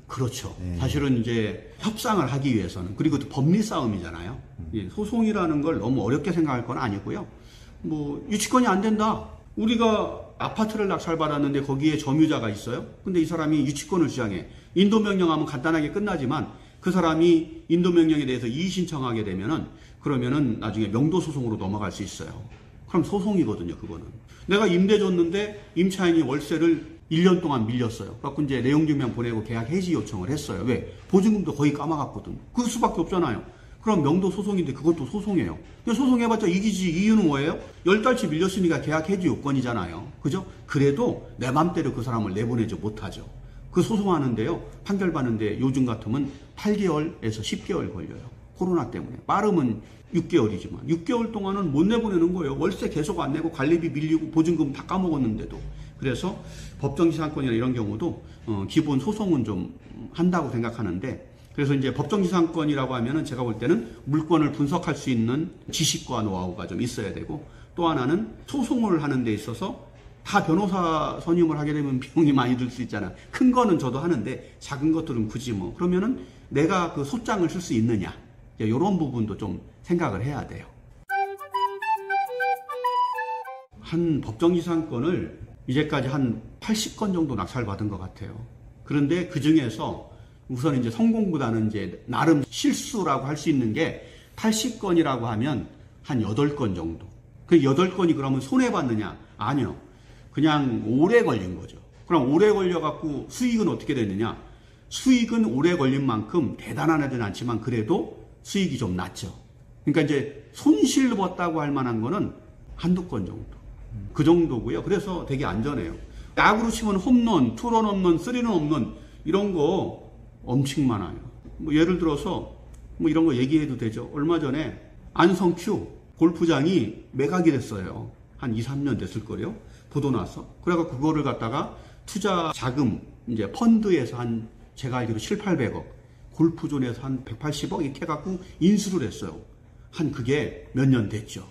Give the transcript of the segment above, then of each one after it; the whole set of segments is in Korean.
그렇죠. 사실은 이제 협상을 하기 위해서는, 그리고 또 법리 싸움이잖아요. 소송이라는 걸 너무 어렵게 생각할 건 아니고요. 뭐 유치권이 안 된다. 우리가 아파트를 낙찰받았는데 거기에 점유자가 있어요. 근데 이 사람이 유치권을 주장해. 인도명령하면 간단하게 끝나지만 그 사람이 인도명령에 대해서 이의 신청하게 되면은 그러면은 나중에 명도소송으로 넘어갈 수 있어요. 그럼 소송이거든요, 그거는. 내가 임대 줬는데 임차인이 월세를 1년 동안 밀렸어요. 그래서 이제 내용증명 보내고 계약 해지 요청을 했어요. 왜? 보증금도 거의 까마갔거든. 그 수밖에 없잖아요. 그럼 명도 소송인데 그것도 소송이에요. 소송해봤자 이기지. 이유는 뭐예요? 10달치 밀렸으니까 계약 해지 요건이잖아요. 그죠? 그래도 내 맘대로 그 사람을 내보내지 못하죠. 그 소송하는데요, 판결 받는데 요즘 같으면 8개월에서 10개월 걸려요. 코로나 때문에. 빠르면 6개월이지만 6개월 동안은 못 내보내는 거예요. 월세 계속 안 내고 관리비 밀리고 보증금 다 까먹었는데도. 그래서 법정지상권이나 이런 경우도 기본 소송은 좀 한다고 생각하는데, 그래서 이제 법정지상권이라고 하면은 제가 볼 때는 물건을 분석할 수 있는 지식과 노하우가 좀 있어야 되고, 또 하나는 소송을 하는 데 있어서 다 변호사 선임을 하게 되면 비용이 많이 들 수 있잖아. 큰 거는 저도 하는데 작은 것들은 굳이 뭐 그러면은 내가 그 소장을 쓸 수 있느냐, 이런 부분도 좀 생각을 해야 돼요. 한 법정지상권을 이제까지 한 80건 정도 낙찰받은 것 같아요. 그런데 그 중에서 우선 이제 성공보다는 이제 나름 실수라고 할 수 있는 게 80건이라고 하면 한 8건 정도. 그 8건이 그러면 손해봤느냐? 아니요. 그냥 오래 걸린 거죠. 그럼 오래 걸려갖고 수익은 어떻게 됐느냐? 수익은 오래 걸린 만큼 대단하진 않지만 그래도 수익이 좀 낮죠. 그러니까 이제 손실 봤다고 할 만한 거는 한두 건 정도. 그 정도고요. 그래서 되게 안전해요. 야구로 치면 홈런, 투런 홈런, 쓰리런 홈런 이런 거 엄청 많아요. 뭐 예를 들어서 뭐 이런 거 얘기해도 되죠. 얼마 전에 안성큐 골프장이 매각이 됐어요. 한 2, 3년 됐을 거예요. 보도 나서. 그래서 그거를 갖다가 투자 자금, 이제 펀드에서 한 제가 알기로 7, 800억, 골프존에서 한 180억 이렇게 해갖고 인수를 했어요. 한 그게 몇 년 됐죠.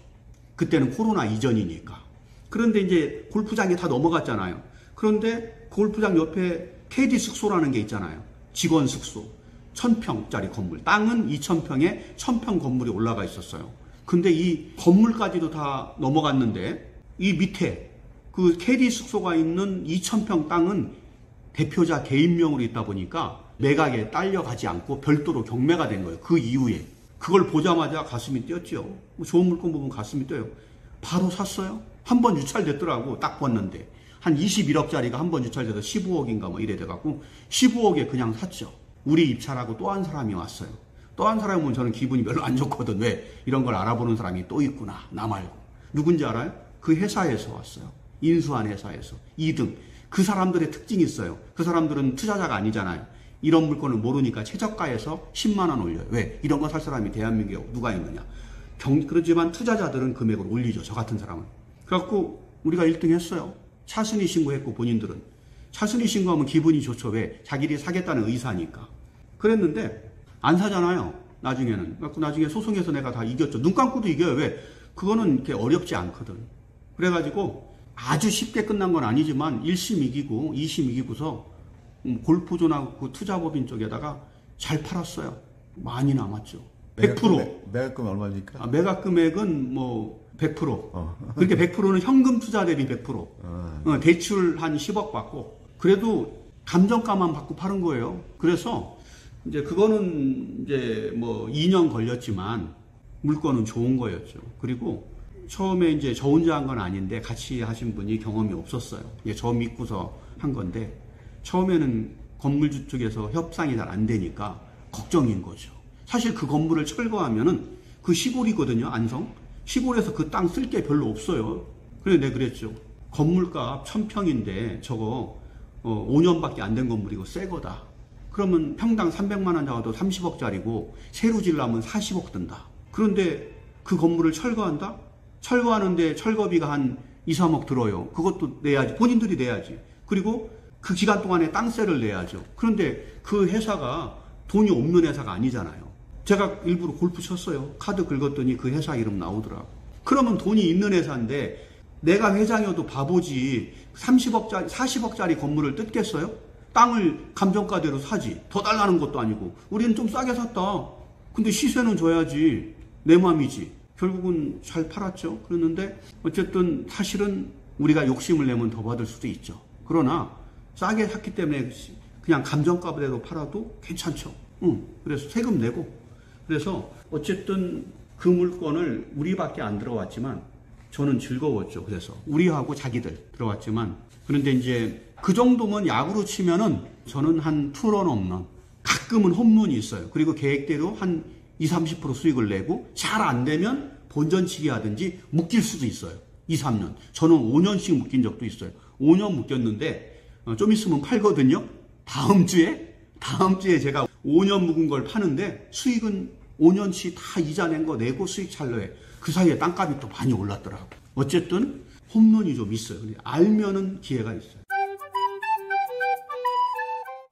그때는 코로나 이전이니까. 그런데 이제 골프장이 다 넘어갔잖아요. 그런데 골프장 옆에 KD 숙소라는 게 있잖아요. 직원 숙소. 1000평짜리 건물. 땅은 2000평에 1000평 건물이 올라가 있었어요. 근데 이 건물까지도 다 넘어갔는데 이 밑에 그 KD 숙소가 있는 2000평 땅은 대표자 개인명으로 있다 보니까 매각에 딸려가지 않고 별도로 경매가 된 거예요. 그 이후에. 그걸 보자마자 가슴이 뛰었죠. 좋은 물건 보면 가슴이 뛰어요. 바로 샀어요. 한 번 유찰됐더라고. 딱 봤는데 한 21억짜리가 한 번 유찰돼서 15억인가 뭐 이래 돼갖고 15억에 그냥 샀죠. 우리 입찰하고 또 한 사람이 왔어요. 또 한 사람은 저는 기분이 별로 안 좋거든. 왜? 이런 걸 알아보는 사람이 또 있구나. 나 말고. 누군지 알아요? 그 회사에서 왔어요. 인수한 회사에서. 2등. 그 사람들의 특징이 있어요. 그 사람들은 투자자가 아니잖아요. 이런 물건을 모르니까 최저가에서 10만 원 올려요. 왜? 이런 거 살 사람이 대한민국에 누가 있느냐. 그렇지만 투자자들은 금액을 올리죠. 저 같은 사람은. 그래갖고 우리가 1등 했어요. 차순위 신고했고 본인들은. 차순위 신고하면 기분이 좋죠. 왜? 자기들이 사겠다는 의사니까. 그랬는데 안 사잖아요. 나중에는. 그래갖고 나중에 소송에서 내가 다 이겼죠. 눈 감고도 이겨요. 왜? 그거는 이렇게 어렵지 않거든. 그래가지고 아주 쉽게 끝난 건 아니지만 1심 이기고 2심 이기고서 골프존하고 그 투자법인 쪽에다가 잘 팔았어요. 많이 남았죠. 100%. 매각금 얼마입니까? 매각 금액은 뭐 100%. 그렇게 100%는 현금 투자 대비 100%. 대출 한 10억 받고. 그래도 감정가만 받고 파는 거예요. 그래서 이제 그거는 이제 뭐 2년 걸렸지만 물건은 좋은 거였죠. 그리고 처음에 이제 저 혼자 한 건 아닌데 같이 하신 분이 경험이 없었어요. 저 믿고서 한 건데 처음에는 건물주 쪽에서 협상이 잘 안 되니까 걱정인 거죠. 사실 그 건물을 철거하면은 그 시골이거든요, 안성. 시골에서 그 땅 쓸 게 별로 없어요. 그래서 내가 그랬죠. 건물값 1000평인데 저거 5년밖에 안 된 건물이고 새 거다. 그러면 평당 300만 원 잡아도 30억짜리고 새로 지으려면 40억 든다. 그런데 그 건물을 철거한다? 철거하는데 철거비가 한 2, 3억 들어요. 그것도 내야지. 본인들이 내야지. 그리고 그 기간 동안에 땅세를 내야죠. 그런데 그 회사가 돈이 없는 회사가 아니잖아요. 제가 일부러 골프 쳤어요. 카드 긁었더니 그 회사 이름 나오더라고. 그러면 돈이 있는 회사인데 내가 회장이어도 바보지 30억짜리 40억짜리 건물을 뜯겠어요? 땅을 감정가대로 사지. 더 달라는 것도 아니고. 우리는 좀 싸게 샀다. 근데 시세는 줘야지. 내 맘이지. 결국은 잘 팔았죠. 그랬는데 어쨌든 사실은 우리가 욕심을 내면 더 받을 수도 있죠. 그러나 싸게 샀기 때문에 그냥 감정가대로 팔아도 괜찮죠. 그래서 세금 내고. 그래서 어쨌든 그 물건을 우리밖에 안 들어왔지만 저는 즐거웠죠. 그래서 우리하고 자기들 들어왔지만 그런데 이제 그 정도면 야구로 치면은 저는 한 투런 홈런, 가끔은 홈런이 있어요. 그리고 계획대로 한 20-30% 수익을 내고 잘 안 되면 본전치기 하든지 묶일 수도 있어요. 2-3년. 저는 5년씩 묶인 적도 있어요. 5년 묶였는데 좀 있으면 팔거든요. 다음 주에 제가 5년 묵은 걸 파는데 수익은 5년치 다 이자 낸 거 내고 수익 찰러에 그 사이에 땅값이 또 많이 올랐더라고. 어쨌든 홈런이 좀 있어요. 알면은 기회가 있어요.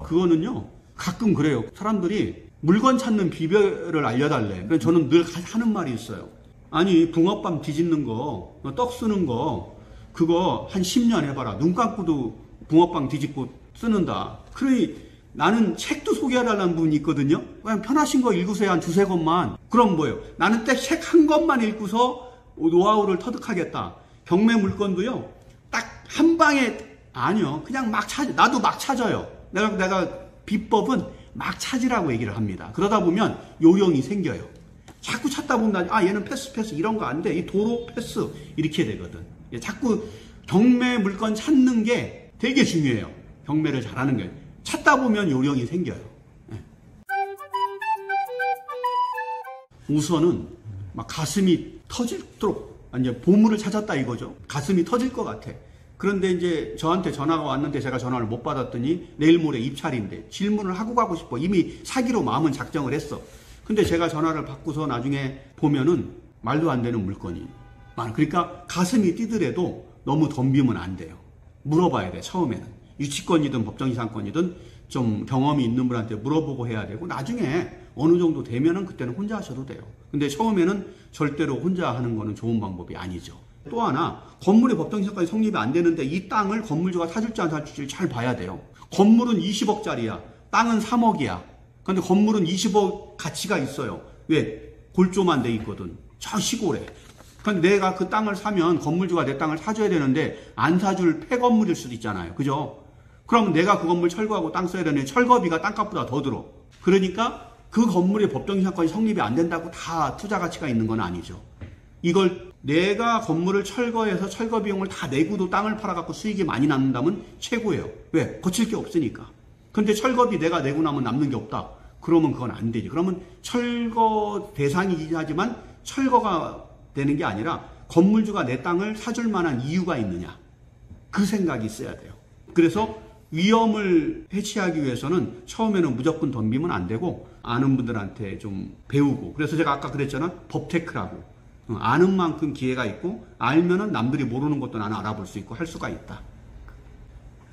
그거는요, 가끔 그래요. 사람들이 물건 찾는 비결을 알려달래. 그래서 저는 늘 하는 말이 있어요. 아니, 붕어빵 뒤집는 거, 떡 쓰는 거, 그거 한 10년 해봐라. 눈 감고도 붕어빵 뒤집고 쓰는다. 그러니 나는 책도 소개해달라는 분이 있거든요. 그냥 편하신 거 읽으세요. 한 2-3권만. 그럼 뭐예요? 나는 책 한 권만 읽고서 노하우를 터득하겠다. 경매 물건도요, 딱 한 방에, 아니요. 그냥 막 나도 막 찾아요. 내가 비법은 막 찾으라고 얘기를 합니다. 그러다 보면 요령이 생겨요. 자꾸 찾다 보면 얘는 패스 이런 거 안 돼. 이 도로 패스 이렇게 되거든. 자꾸 경매 물건 찾는 게 되게 중요해요. 경매를 잘하는 게. 찾다 보면 요령이 생겨요. 우선은 막 가슴이 터질도록 이제 보물을 찾았다 이거죠. 가슴이 터질 것 같아. 그런데 이제 저한테 전화가 왔는데 제가 전화를 못 받았더니 내일 모레 입찰인데 질문을 하고 가고 싶어. 이미 사기로 마음은 작정을 했어. 근데 제가 전화를 받고서 나중에 보면은 말도 안 되는 물건이 많아. 그러니까 가슴이 뛰더라도 너무 덤비면 안 돼요. 물어봐야 돼, 처음에는. 유치권이든 법정이상권이든 좀 경험이 있는 분한테 물어보고 해야 되고 나중에 어느 정도 되면은 그때는 혼자 하셔도 돼요. 근데 처음에는 절대로 혼자 하는 거는 좋은 방법이 아니죠. 또 하나, 건물의 법정이상권이 성립이 안 되는데 이 땅을 건물주가 사줄지 안 사줄지 잘 봐야 돼요. 건물은 20억짜리야. 땅은 3억이야. 근데 건물은 20억 가치가 있어요. 왜? 골조만 돼 있거든. 저 시골에. 근데 내가 그 땅을 사면 건물주가 내 땅을 사줘야 되는데 안 사줄 폐건물일 수도 있잖아요. 그죠? 그러면 내가 그 건물 철거하고 땅 써야 되는데 철거비가 땅값보다 더 들어. 그러니까 그 건물의 법정이상권이 성립이 안 된다고 다 투자 가치가 있는 건 아니죠. 이걸 내가 건물을 철거해서 철거 비용을 다 내고도 땅을 팔아갖고 수익이 많이 남는다면 최고예요. 왜? 거칠 게 없으니까. 근데 철거비 내가 내고 나면 남는 게 없다. 그러면 그건 안 되지. 그러면 철거 대상이긴 하지만 철거가 되는 게 아니라 건물주가 내 땅을 사줄 만한 이유가 있느냐. 그 생각이 있어야 돼요. 그래서 위험을 해치하기 위해서는 처음에는 무조건 덤비면 안 되고 아는 분들한테 좀 배우고. 그래서 제가 아까 그랬잖아. 법테크라고. 아는 만큼 기회가 있고 알면은 남들이 모르는 것도 나는 알아볼 수 있고 할 수가 있다.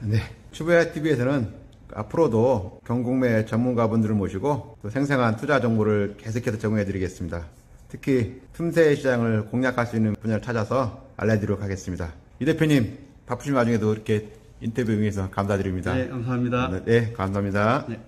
네. 추배TV에서는 앞으로도 경공매 전문가분들을 모시고 또 생생한 투자 정보를 계속해서 제공해 드리겠습니다. 특히 틈새 시장을 공략할 수 있는 분야를 찾아서 알려드리도록 하겠습니다. 이 대표님 바쁘신 와중에도 이렇게 인터뷰 응해서 감사드립니다. 네, 감사합니다. 네, 감사합니다. 네.